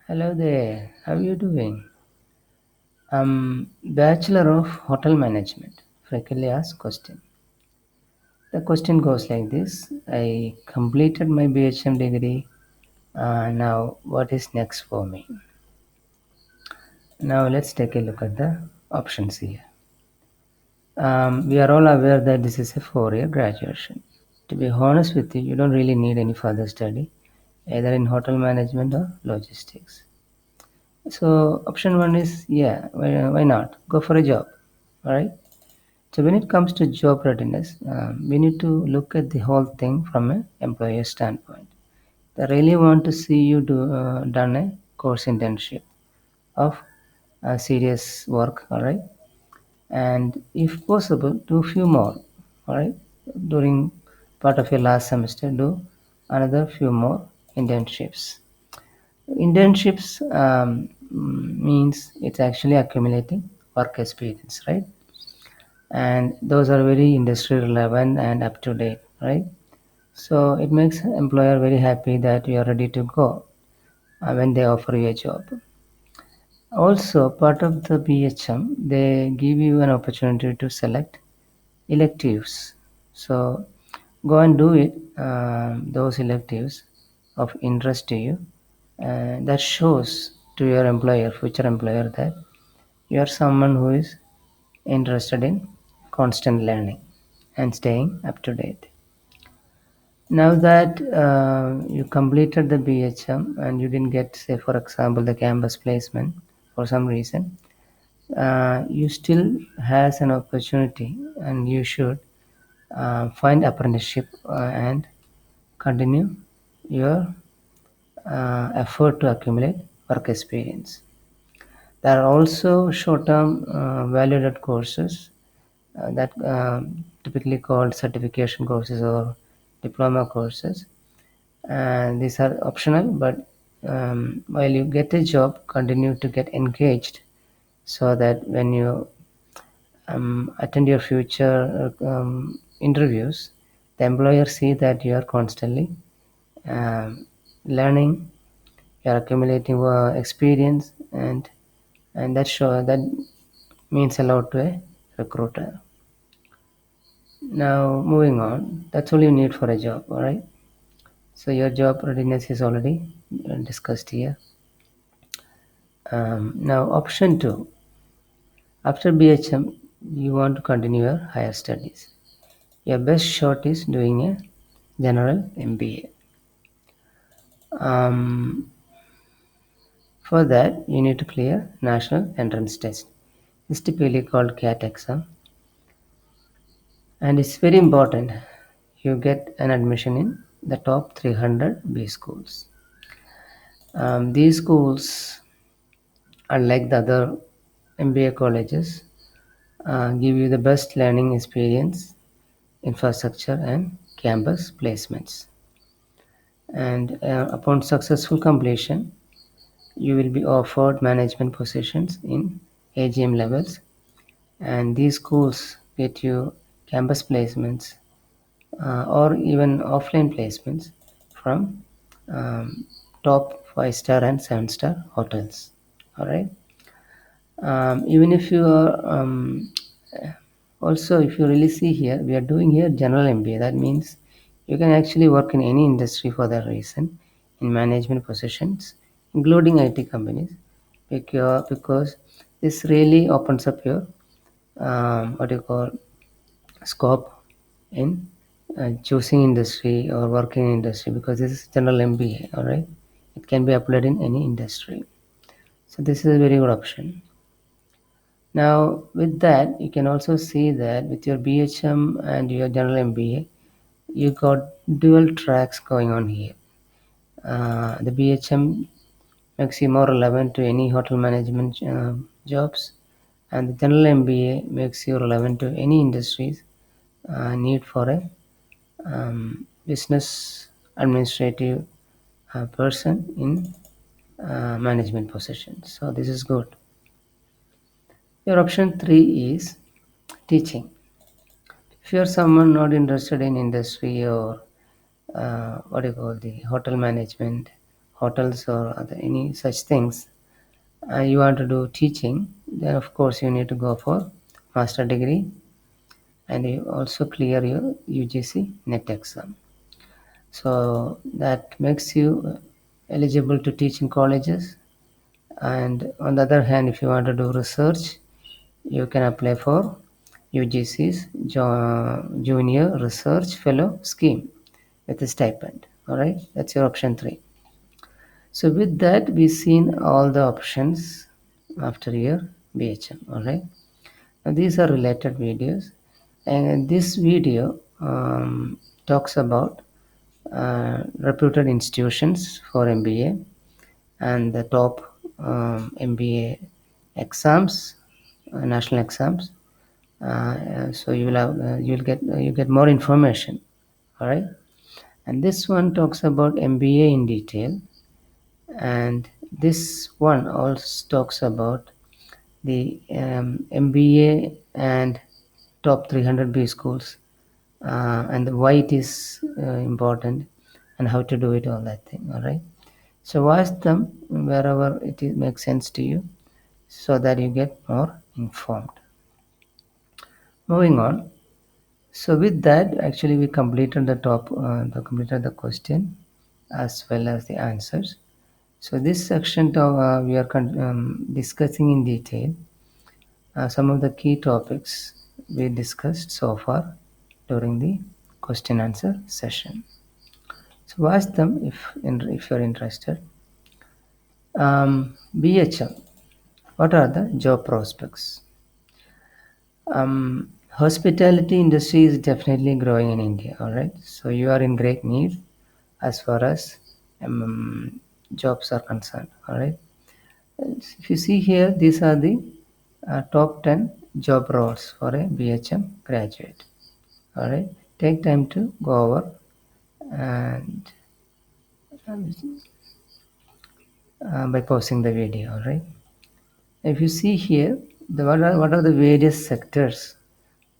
Hello there, how are you doing? I'm Bachelor of Hotel Management. Frequently asked question. The question goes like this: I completed my BHM degree. Now, what is next for me? Now, let's take a look at the options here. We are all aware that this is a 4-year graduation. To be honest with you, you don't really need any further study, either in hotel management or logistics. So, option one is yeah, why not? Go for a job, all right? So when it comes to job readiness, we need to look at the whole thing from an employer standpoint. They really want to see you done a course internship of serious work, all right, and if possible, do few more, all right. During part of your last semester, do another few more internships. Internships means it's actually accumulating work experience, right? And those are very industry relevant and up to date, right? So it makes employer very happy that you are ready to go when they offer you a job. Also, part of the BHM, they give you an opportunity to select electives. So go and do it. Those electives of interest to you. That shows to your employer, future employer, that you are someone who is interested in constant learning and staying up to date. Now that you completed the BHM and you didn't get, say, for example, the campus placement for some reason, you still has an opportunity and you should find apprenticeship and continue your effort to accumulate work experience. There are also short-term value-added courses that typically called certification courses or diploma courses, and these are optional, but while you get a job, continue to get engaged so that when you attend your future interviews, the employer see that you are constantly learning, you are accumulating experience, and that means a lot to a recruiter. Now, moving on, that's all you need for a job, all right? So, your job readiness is already discussed here. Now, option two, after BHM, you want to continue your higher studies. Your best shot is doing a general MBA. For that, you need to clear national entrance test. It's typically called CAT exam, and it's very important you get an admission in the top 300 B schools. These schools, unlike the other MBA colleges, give you the best learning experience, infrastructure, and campus placements. And upon successful completion, you will be offered management positions in AGM levels, and these schools get you campus placements or even offline placements from um, top 5-star and 7-star hotels. All right. Even if you are also, if you really see here, we are doing here general MBA. That means you can actually work in any industry for that reason in management positions, including IT companies, because this really opens up your what you call scope in choosing industry or working in industry, because this is general MBA. All right, it can be applied in any industry. So this is a very good option. Now, with that, you can also see that with your BHM and your general MBA, you got dual tracks going on here. The BHM makes you more relevant to any hotel management jobs, and the general MBA makes you relevant to any industries need for a business administrative person in management position. So this is good. Your option three is teaching. If you're someone not interested in industry or what do you call the hotel management hotels or any such things, you want to do teaching, then of course you need to go for master degree, and you also clear your UGC net exam. So that makes you eligible to teach in colleges. And on the other hand, if you want to do research, you can apply for UGC's Junior Research Fellow Scheme with a stipend. All right, that's your option 3. So with that, we've seen all the options after your BHM. All right. Now these are related videos, and this video talks about reputed institutions for MBA and the top MBA exams, national exams. So you get more information. All right. And this one talks about MBA in detail, and this one also talks about the MBA and top 300 B schools, and why it is important and how to do it, all that thing. All right. So watch them wherever makes sense to you, so that you get more informed. Moving on. So with that, actually, we completed completed the question as well as the answers. So this section we are discussing in detail some of the key topics we discussed so far during the question answer session. So watch them if you're interested. BHM. What are the job prospects? Hospitality industry is definitely growing in India. All right, so you are in great need as far as jobs are concerned. All right, if you see here, these are the top 10 job roles for a BHM graduate. All right, take time to go over and by pausing the video. All right, if you see here, what are the various sectors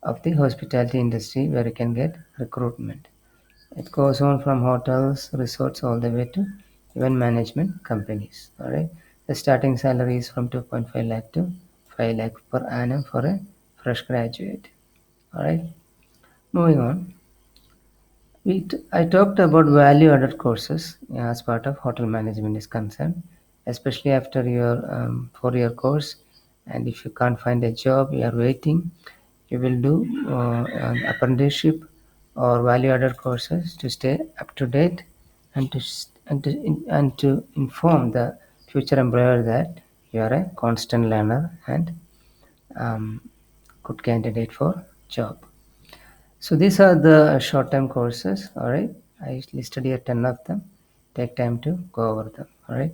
of the hospitality industry where you can get recruitment. It goes on from hotels, resorts, all the way to event management companies. All right, the starting salary is from 2.5 lakh to 5 lakh per annum for a fresh graduate. All right, moving on. I talked about value-added courses as part of hotel management is concerned, especially after your 4-year course. And if you can't find a job, you are waiting, you will do an apprenticeship or value-added courses to stay up to date, and to inform the future employer that you are a constant learner and um, good candidate for job. So these are the short-term courses. All right, I listed here 10 of them. Take time to go over them. All right,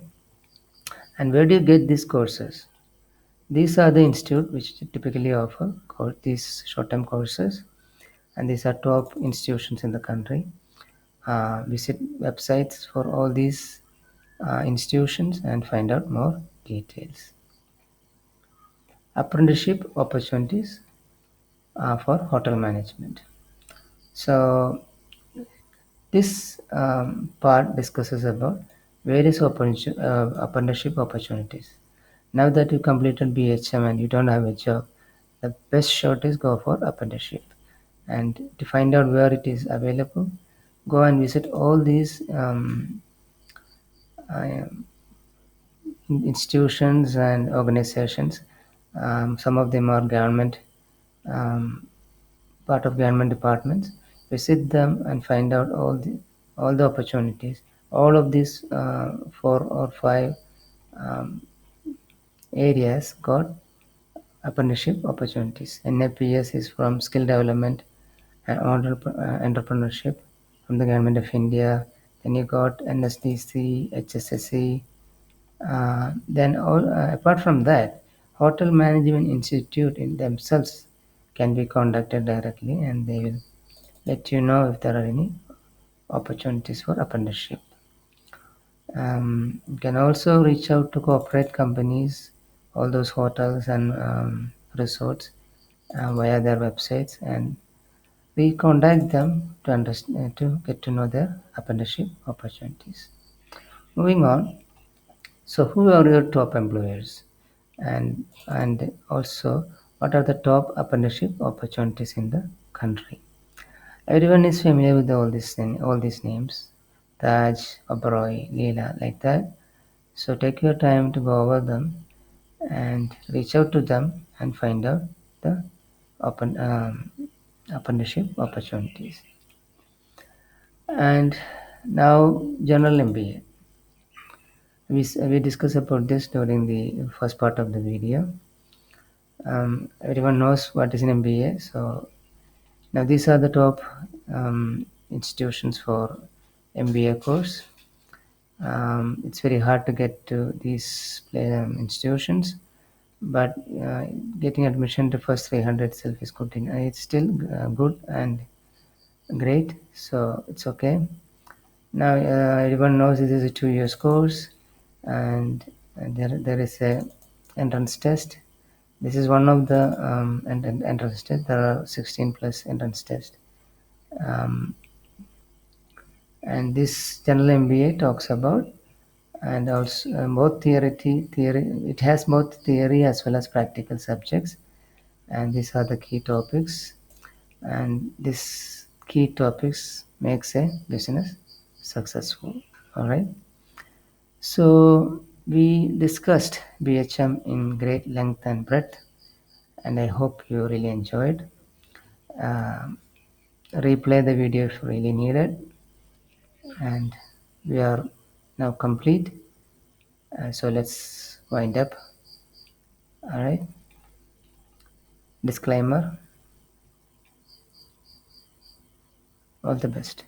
and where do you get these courses? These are the institute which typically offer these short-term courses, and these are top institutions in the country. Visit websites for all these institutions and find out more details. Apprenticeship opportunities for hotel management. So this part discusses about various apprenticeship opportunities. Now that you completed BHM and you don't have a job, the best shot is go for apprenticeship. And to find out where it is available, go and visit all these uh, institutions and organizations. Some of them are government, um, part of government departments. Visit them and find out all the opportunities. All of these 4 or 5 um, areas got apprenticeship opportunities. NAPS is from skill development and entrepreneurship from the government of India. Then you got NSDC, HSSC. Then apart from that, hotel management institute in themselves can be contacted directly, and they will let you know if there are any opportunities for apprenticeship. You can also reach out to corporate companies, all those hotels and resorts via their websites, and we contact them to understand, to get to know their apprenticeship opportunities. Moving on, so who are your top employers, and also what are the top apprenticeship opportunities in the country? Everyone is familiar with all these names, Taj, Oberoi, Leela, like that. So take your time to go over them and reach out to them and find out the open apprenticeship opportunities. And now general MBA. We discussed about this during the first part of the video. Everyone knows what is an MBA. So now these are the top institutions for MBA course. It's very hard to get to these institutions, but getting admission to first 300 itself is good. It's still good and great, so it's okay. Now everyone knows this is a 2 year course, and there is a entrance test. This is one of the entrance tests. There are 16 plus entrance tests. Um, and this general MBA talks about, and also both theory, it has both theory as well as practical subjects, and these are the key topics, and these key topics makes a business successful. All right, so we discussed BHM in great length and breadth, and I hope you really enjoyed. Um, Replay the video if really needed, and we are now complete. So let's wind up. All right. Disclaimer. All the best.